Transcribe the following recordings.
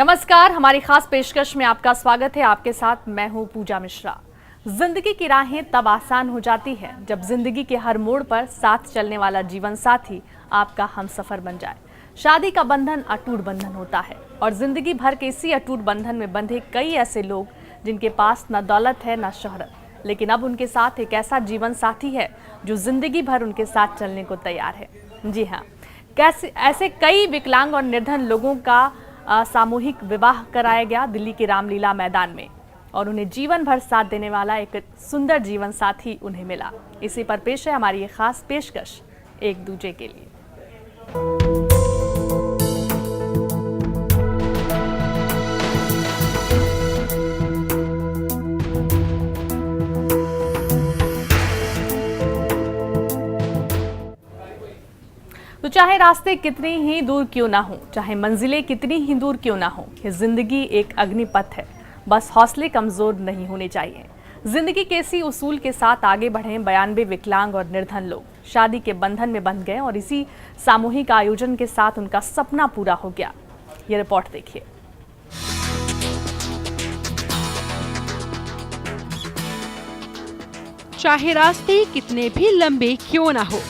नमस्कार, हमारी खास पेशकश में आपका स्वागत है। आपके साथ मैं हूं पूजा मिश्रा। जिंदगी की राहें तब आसान हो जाती है जब जिंदगी के हर मोड़ पर साथ चलने वाला जीवन साथी आपका हमसफर बन जाए। शादी का बंधन अटूट बंधन होता है और जिंदगी भर के इसी अटूट बंधन में बंधे कई ऐसे लोग जिनके पास न दौलत है न शोहरत, लेकिन अब उनके साथ एक ऐसा जीवन साथी है जो जिंदगी भर उनके साथ चलने को तैयार है। जी हाँ, ऐसे कई विकलांग और निर्धन लोगों का सामूहिक विवाह कराया गया दिल्ली के रामलीला मैदान में और उन्हें जीवन भर साथ देने वाला एक सुंदर जीवन साथी उन्हें मिला। इसी पर पेश है हमारी ये खास पेशकश, एक दूजे के लिए। तो चाहे रास्ते कितने ही दूर क्यों ना हो, चाहे मंजिलें कितनी ही दूर क्यों ना हो, ये जिंदगी एक अग्निपथ है। बस हौसले कमजोर नहीं होने चाहिए। जिंदगी के इसी उसूल के साथ आगे बढ़े 92 विकलांग और निर्धन लोग शादी के बंधन में बंध गए और इसी सामूहिक आयोजन के साथ उनका सपना पूरा हो गया। ये रिपोर्ट देखिए। चाहे रास्ते कितने भी लंबे क्यों ना हो,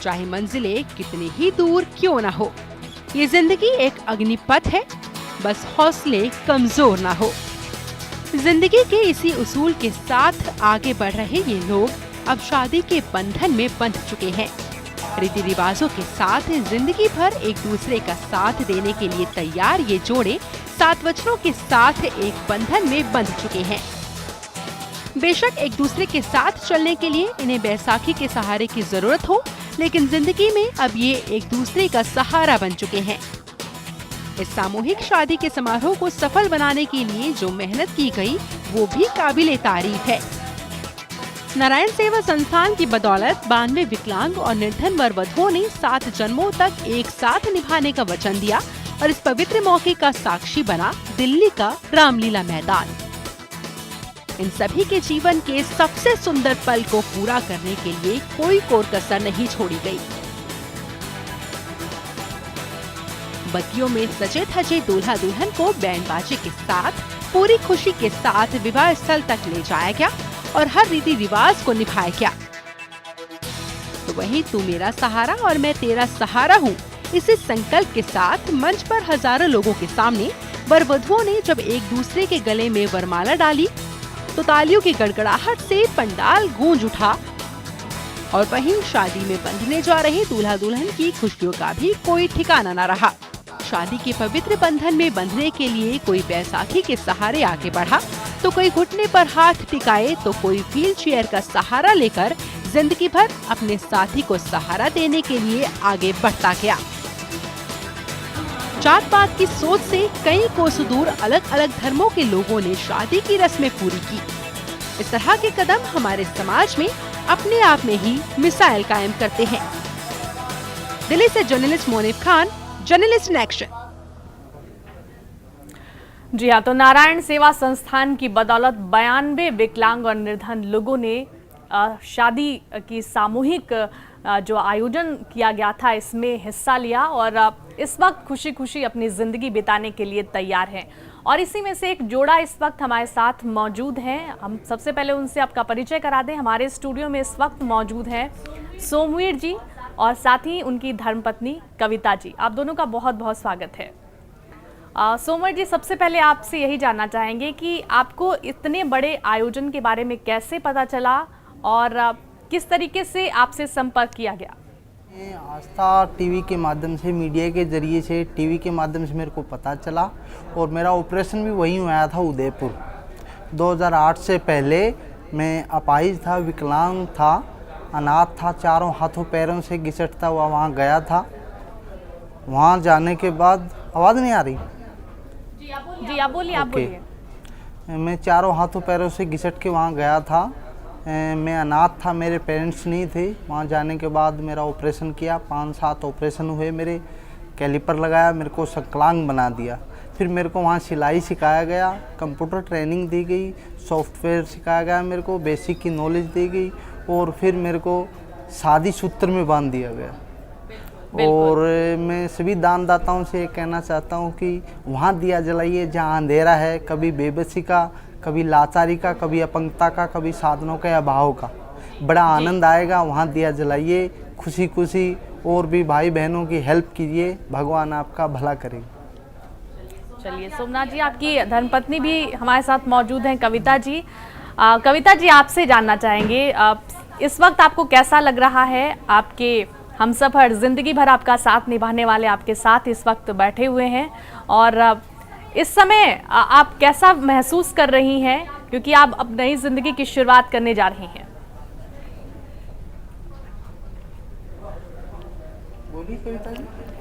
चाहे मंजिलें कितनी ही दूर क्यों ना हो, ये जिंदगी एक अग्निपथ है। बस हौसले कमजोर ना हो। जिंदगी के इसी उसूल के साथ आगे बढ़ रहे ये लोग अब शादी के बंधन में बंध चुके हैं। रीति रिवाजों के साथ जिंदगी भर एक दूसरे का साथ देने के लिए तैयार ये जोड़े 7 वचनों के साथ एक बंधन में बंध चुके हैं। बेशक एक दूसरे के साथ चलने के लिए इन्हें बैसाखी के सहारे की जरूरत हो, लेकिन जिंदगी में अब ये एक दूसरे का सहारा बन चुके हैं। इस सामूहिक शादी के समारोह को सफल बनाने के लिए जो मेहनत की गई वो भी काबिले तारीफ है। नारायण सेवा संस्थान की बदौलत 92 विकलांग और निर्धन वर वधुओं ने 7 जन्मों तक एक साथ निभाने का वचन दिया और इस पवित्र मौके का साक्षी बना दिल्ली का रामलीला मैदान। इन सभी के जीवन के सबसे सुंदर पल को पूरा करने के लिए कोई कोर कसर नहीं छोड़ी गई। बत्तियों में सजे धजे दूल्हा दुल्हन को बैंड बाजे के साथ पूरी खुशी के साथ विवाह स्थल तक ले जाया गया और हर रीति रिवाज को निभाया गया। तो वहीं तू मेरा सहारा और मैं तेरा सहारा हूँ, इसी संकल्प के साथ मंच पर हजारों लोगों के सामने वर वधुओं ने जब एक दूसरे के गले में वरमाला डाली तो तालियों की गड़गड़ाहट से पंडाल गूंज उठा और वहीं शादी में बंधने जा रहे दूल्हा दुल्हन की खुशियों का भी कोई ठिकाना न रहा। शादी के पवित्र बंधन में बंधने के लिए कोई बैसाखी के सहारे आगे बढ़ा तो कोई घुटने पर हाथ टिकाए तो कोई व्हील चेयर का सहारा लेकर जिंदगी भर अपने साथी को सहारा देने के लिए आगे बढ़ता गया। जात पात की सोच से कई कोस दूर अलग अलग धर्मों के लोगों ने शादी की रस्में पूरी की। इस तरह के कदम हमारे समाज में अपने आप में ही मिसाइल कायम करते हैं। दिल्ली से journalist Monif Khan, journalist in action. जी हाँ, तो नारायण सेवा संस्थान की बदौलत 92 विकलांग और निर्धन लोगों ने शादी की सामूहिक जो आयोजन किया गया था इसमें हिस्सा लिया और इस वक्त खुशी खुशी अपनी जिंदगी बिताने के लिए तैयार हैं। और इसी में से एक जोड़ा इस वक्त हमारे साथ मौजूद हैं। हम सबसे पहले उनसे आपका परिचय करा दें। हमारे स्टूडियो में इस वक्त मौजूद हैं सोमवीर जी और साथ ही उनकी धर्मपत्नी कविता जी। आप दोनों का बहुत बहुत स्वागत है। सोमवीर जी, सबसे पहले आपसे यही जानना चाहेंगे कि आपको इतने बड़े आयोजन के बारे में कैसे पता चला और किस तरीके से आपसे संपर्क किया गया? आस्था टीवी के माध्यम से, मीडिया के जरिए से, टीवी के माध्यम से मेरे को पता चला और मेरा ऑपरेशन भी वहीं हुआ था, उदयपुर। 2008 से पहले मैं अपाहिज था, विकलांग था, अनाथ था, चारों हाथों पैरों से घिसटता हुआ वहाँ गया था। वहाँ जाने के बाद आवाज़ नहीं आ रही? जी आप बोलिए, आप बोलिए। मैं चारों हाथों पैरों से घिसट के वहाँ गया था। मैं अनाथ था, मेरे पेरेंट्स नहीं थे। वहाँ जाने के बाद मेरा ऑपरेशन किया, 5-7 ऑपरेशन हुए मेरे। कैलिपर लगाया, मेरे को विकलांग बना दिया। फिर मेरे को वहाँ सिलाई सिखाया गया, कंप्यूटर ट्रेनिंग दी गई, सॉफ्टवेयर सिखाया गया, मेरे को बेसिक की नॉलेज दी गई और फिर मेरे को शादी सूत्र में बांध दिया गया। और मैं सभी दानदाताओं से ये कहना चाहता हूँ कि वहाँ दिया जलाइए जहाँ अंधेरा है, कभी बेबसी का, कभी लाचारी का, कभी अपंगता का, कभी साधनों के अभाव का। बड़ा आनंद आएगा, वहाँ दिया जलाइए खुशी खुशी, और भी भाई बहनों की हेल्प कीजिए, भगवान आपका भला करेगा। चलिए सोमनाथ जी, आपकी धर्मपत्नी भी हमारे साथ मौजूद हैं, कविता जी। कविता जी, आपसे जानना चाहेंगे इस वक्त आपको कैसा लग रहा है? आपके हमसफर जिंदगी भर आपका साथ निभाने वाले आपके साथ इस वक्त बैठे हुए हैं, और इस समय आप कैसा महसूस कर रही हैं, क्योंकि आप अब नई जिंदगी की शुरुआत करने जा रही हैं?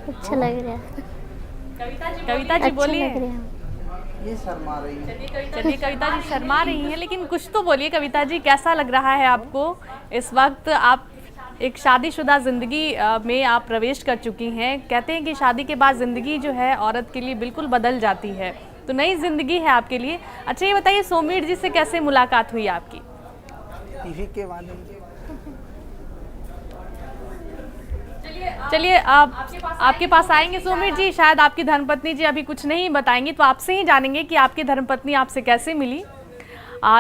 अच्छा लग रहा है। कविता जी बोलिए। अच्छा लग रहा है। ये शर्मा रही है। चलिए कविता जी शर्मा रही हैं, लेकिन कुछ तो बोलिए कविता जी, कैसा लग रहा है आपको इस वक्त? आप एक शादीशुदा जिंदगी में आप प्रवेश कर चुकी हैं। कहते हैं कि शादी के बाद जिंदगी जो है औरत के लिए बिल्कुल बदल जाती है, तो नई जिंदगी है आपके लिए। अच्छा ये बताइए, सोमीर जी से कैसे मुलाकात हुई आपकी? टीवी के माध्यम से। चलिए आप आपके पास आएंगे सोमीर जी। शायद आपकी धर्मपत्नी जी अभी कुछ नहीं बताएंगी, तो आपसे ही जानेंगे कि आपकी धर्मपत्नी आपसे कैसे मिली।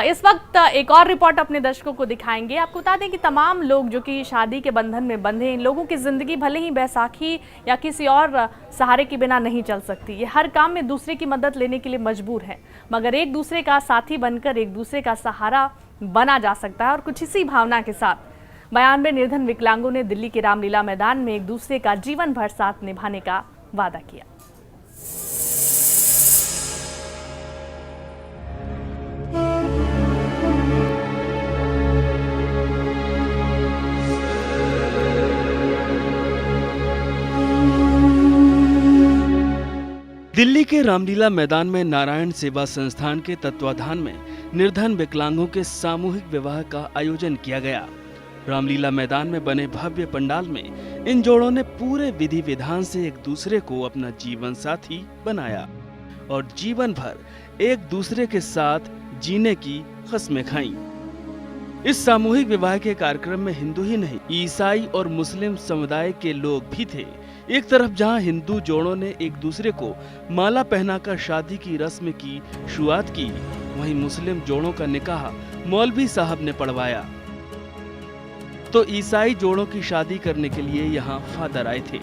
इस वक्त एक और रिपोर्ट अपने दर्शकों को दिखाएंगे। आपको बता दें कि तमाम लोग जो कि शादी के बंधन में बंधे, इन लोगों की ज़िंदगी भले ही बैसाखी या किसी और सहारे के बिना नहीं चल सकती। ये हर काम में दूसरे की मदद लेने के लिए मजबूर है, मगर एक दूसरे का साथी बनकर एक दूसरे का सहारा बना जा सकता है। और कुछ इसी भावना के साथ 92 निर्धन विकलांगों ने दिल्ली के रामलीला मैदान में एक दूसरे का जीवन भर साथ निभाने का वादा किया। दिल्ली के रामलीला मैदान में नारायण सेवा संस्थान के तत्वाधान में निर्धन विकलांगों के सामूहिक विवाह का आयोजन किया गया। रामलीला मैदान में बने भव्य पंडाल में इन जोड़ों ने पूरे विधि विधान से एक दूसरे को अपना जीवन साथी बनाया और जीवन भर एक दूसरे के साथ जीने की कस्में खाईं। इस सामूहिक विवाह के कार्यक्रम में हिंदू ही नहीं, ईसाई और मुस्लिम समुदाय के लोग भी थे। एक तरफ जहां हिंदू जोड़ों ने एक दूसरे को माला पहनाकर शादी की रस्म की शुरुआत की, वहीं मुस्लिम जोड़ों का निकाह मौलवी साहब ने पढ़वाया, तो ईसाई जोड़ों की शादी करने के लिए यहाँ फादर आए थे।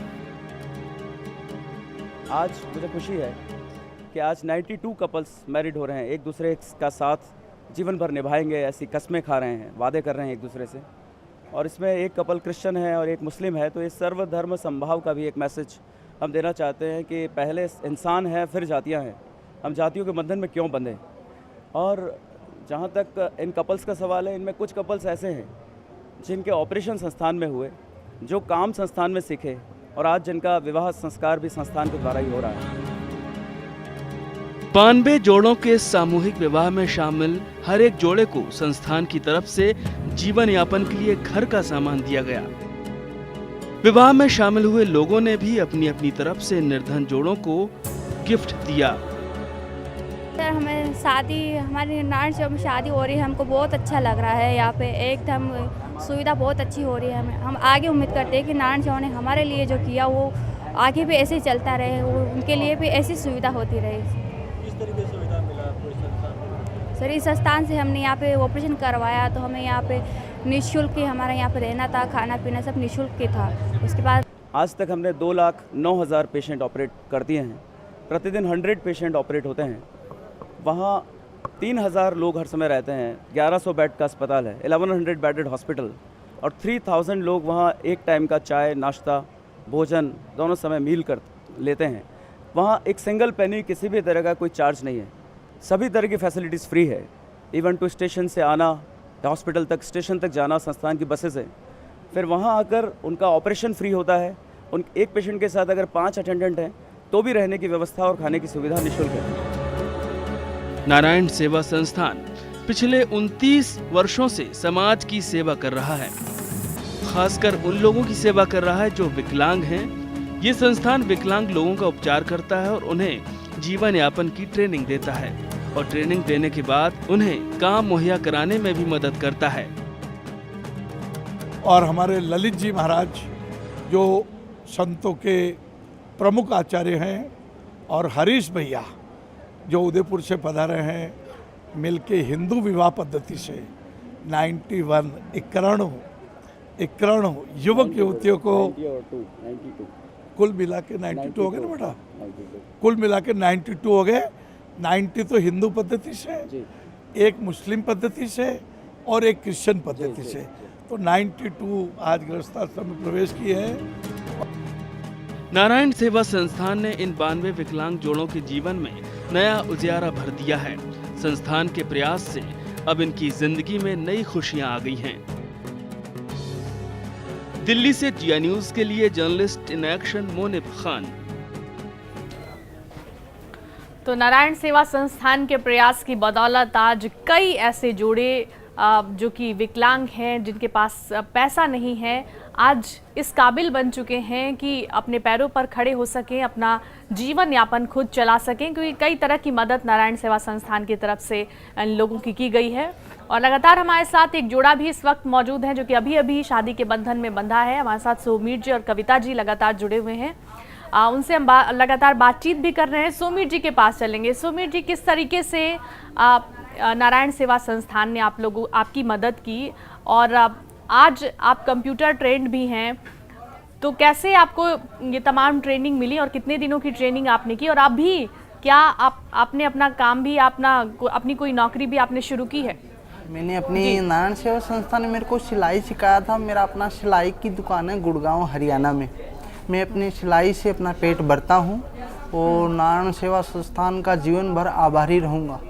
आज मुझे खुशी है कि आज 92 कपल्स मैरिड हो रहे हैं, एक दूसरे का साथ जीवन भर निभाएंगे ऐसी कस्में खा रहे हैं, वादे कर रहे हैं एक दूसरे से। और इसमें एक कपल क्रिश्चियन है और एक मुस्लिम है, तो ये सर्वधर्म संभाव का भी एक मैसेज हम देना चाहते हैं कि पहले इंसान है फिर जातियां हैं, हम जातियों के बंधन में क्यों बंधे। और जहां तक इन कपल्स का सवाल है, इनमें कुछ कपल्स ऐसे हैं जिनके ऑपरेशन संस्थान में हुए, जो काम संस्थान में सीखे, और आज जिनका विवाह संस्कार भी संस्थान के द्वारा ही हो रहा है। 92 जोड़ों के सामूहिक विवाह में शामिल हर एक जोड़े को संस्थान की तरफ से जीवन यापन के लिए घर का सामान दिया गया। विवाह में शामिल हुए लोगों ने भी अपनी अपनी तरफ से निर्धन जोड़ों को गिफ्ट दिया। सर हमें हमारी नारायण सेवा में शादी हो रही है, हमको बहुत अच्छा लग रहा है। यहाँ पे एकदम सुविधा बहुत अच्छी हो रही है। हम आगे उम्मीद करते हैं कि नारायण सेवा ने हमारे लिए जो किया वो आगे भी ऐसे ही चलता रहे, वो उनके लिए भी ऐसी सुविधा होती रहे। तरीके से सुविधा मिला आपको इस संस्थान? सर इस संस्थान से हमने यहाँ पे ऑपरेशन करवाया, तो हमें यहाँ पे निःशुल्क ही हमारा यहाँ पे रहना था, खाना पीना सब निःशुल्क ही था। उसके बाद आज तक हमने 2,09,000 पेशेंट ऑपरेट कर दिए हैं। प्रतिदिन 100 पेशेंट ऑपरेट होते हैं। वहाँ 3,000 लोग हर समय रहते हैं। 1100 बेड का अस्पताल है, 1100 बेडेड हॉस्पिटल, और 3,000 लोग वहाँ एक टाइम का चाय नाश्ता भोजन दोनों समय मील कर लेते हैं। वहाँ एक सिंगल पेनी किसी भी तरह का कोई चार्ज नहीं है, सभी तरह की फैसिलिटीज़ फ्री है। इवन टू स्टेशन से आना, हॉस्पिटल तक स्टेशन तक जाना संस्थान की बसेस है। फिर वहाँ आकर उनका ऑपरेशन फ्री होता है। उन एक पेशेंट के साथ अगर 5 अटेंडेंट हैं तो भी रहने की व्यवस्था और खाने की सुविधा निःशुल्क है। नारायण सेवा संस्थान पिछले 29 वर्षों से समाज की सेवा कर रहा है, खासकर उन लोगों की सेवा कर रहा है जो विकलांग हैं। ये संस्थान विकलांग लोगों का उपचार करता है और उन्हें जीवन यापन की ट्रेनिंग देता है, और ट्रेनिंग देने के बाद उन्हें काम मुहैया कराने में भी मदद करता है। और हमारे ललित जी महाराज जो संतों के प्रमुख आचार्य हैं और हरीश भैया जो उदयपुर से पधारे हैं, मिलके हिंदू विवाह पद्धति से 91 91 युवक युवतियों को कुल मिला के 92 हो गए ना बेटा, कुल मिला के 92 हो गए। 90 तो हिंदू पद्धति से, एक मुस्लिम पद्धति से और एक क्रिश्चियन पद्धति से, तो 92 आज गृहस्थाश्रम में प्रवेश किए हैं। नारायण सेवा संस्थान ने इन 92 विकलांग जोड़ों के जीवन में नया उजियारा भर दिया है। संस्थान के प्रयास से अब इनकी जिंदगी में नई खुशियां आ गई हैं। दिल्ली से जिया न्यूज के लिए जर्नलिस्ट इन एक्शन मोनिब खान। तो नारायण सेवा संस्थान के प्रयास की बदौलत आज कई ऐसे जोड़े जो कि विकलांग हैं, जिनके पास पैसा नहीं है, आज इस काबिल बन चुके हैं कि अपने पैरों पर खड़े हो सकें, अपना जीवन यापन खुद चला सकें, क्योंकि कई तरह की मदद नारायण सेवा संस्थान की तरफ से इन लोगों की गई है। और लगातार हमारे साथ एक जोड़ा भी इस वक्त मौजूद है जो कि अभी अभी शादी के बंधन में बंधा है। हमारे साथ सोमीर जी और कविता जी लगातार जुड़े हुए हैं, उनसे हम लगातार बातचीत भी कर रहे हैं। सोमीर जी के पास चलेंगे। सोमीर जी, किस तरीके से नारायण सेवा संस्थान ने आपकी मदद की, और आज आप कंप्यूटर ट्रेंड भी हैं, तो कैसे आपको ये तमाम ट्रेनिंग मिली और कितने दिनों की ट्रेनिंग आपने की, और अभी क्या आपने अपना काम भी अपनी कोई नौकरी भी आपने शुरू की है? मैंने अपनी नारायण सेवा संस्थान ने मेरे को सिलाई सिखाया था। मेरा अपना सिलाई की दुकान है गुड़गांव हरियाणा में। मैं अपनी सिलाई से अपना पेट भरता हूँ और नारायण सेवा संस्थान का जीवन भर आभारी रहूँगा।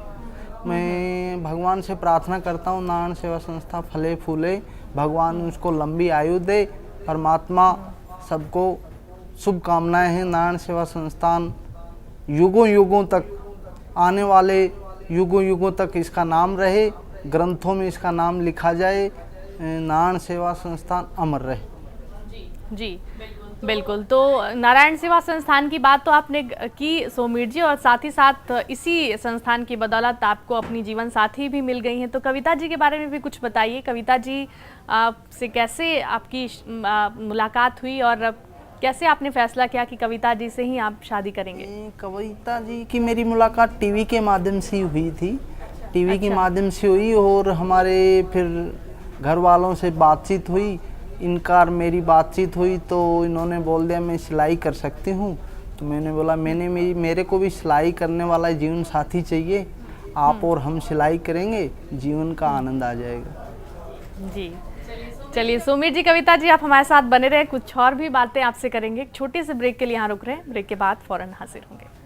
मैं भगवान से प्रार्थना करता हूँ नारायण सेवा संस्था फले फूले, भगवान उसको लंबी आयु दे। परमात्मा सबको शुभकामनाएं हैं। नारायण सेवा संस्थान युगों युगों तक, आने वाले युगों युगों तक इसका नाम रहे, ग्रंथों में इसका नाम लिखा जाए, नारायण सेवा संस्थान अमर रहे। जी बिल्कुल। तो नारायण सेवा संस्थान की बात तो आपने की सोमीर जी, और साथ ही साथ इसी संस्थान की बदौलत आपको अपनी जीवन साथी भी मिल गई हैं। तो कविता जी के बारे में भी कुछ बताइए। कविता जी से कैसे आपकी मुलाकात हुई और कैसे आपने फैसला किया कि कविता जी से ही आप शादी करेंगे? कविता जी की मेरी मुलाकात टीवी के माध्यम से हुई थी। टीवी के माध्यम से हुई और हमारे फिर घर वालों से बातचीत हुई, इनकार मेरी बातचीत हुई, तो इन्होंने बोल दिया मैं सिलाई कर सकती हूँ। तो मैंने बोला मेरे को भी सिलाई करने वाला जीवन साथी चाहिए। आप और हम सिलाई करेंगे, जीवन का आनंद आ जाएगा। जी चलिए सोमीर जी, कविता जी, आप हमारे साथ बने रहे, कुछ और भी बातें आपसे करेंगे। एक छोटे से ब्रेक के लिए यहाँ रुक रहे हैं, ब्रेक के बाद फौरन हाजिर होंगे।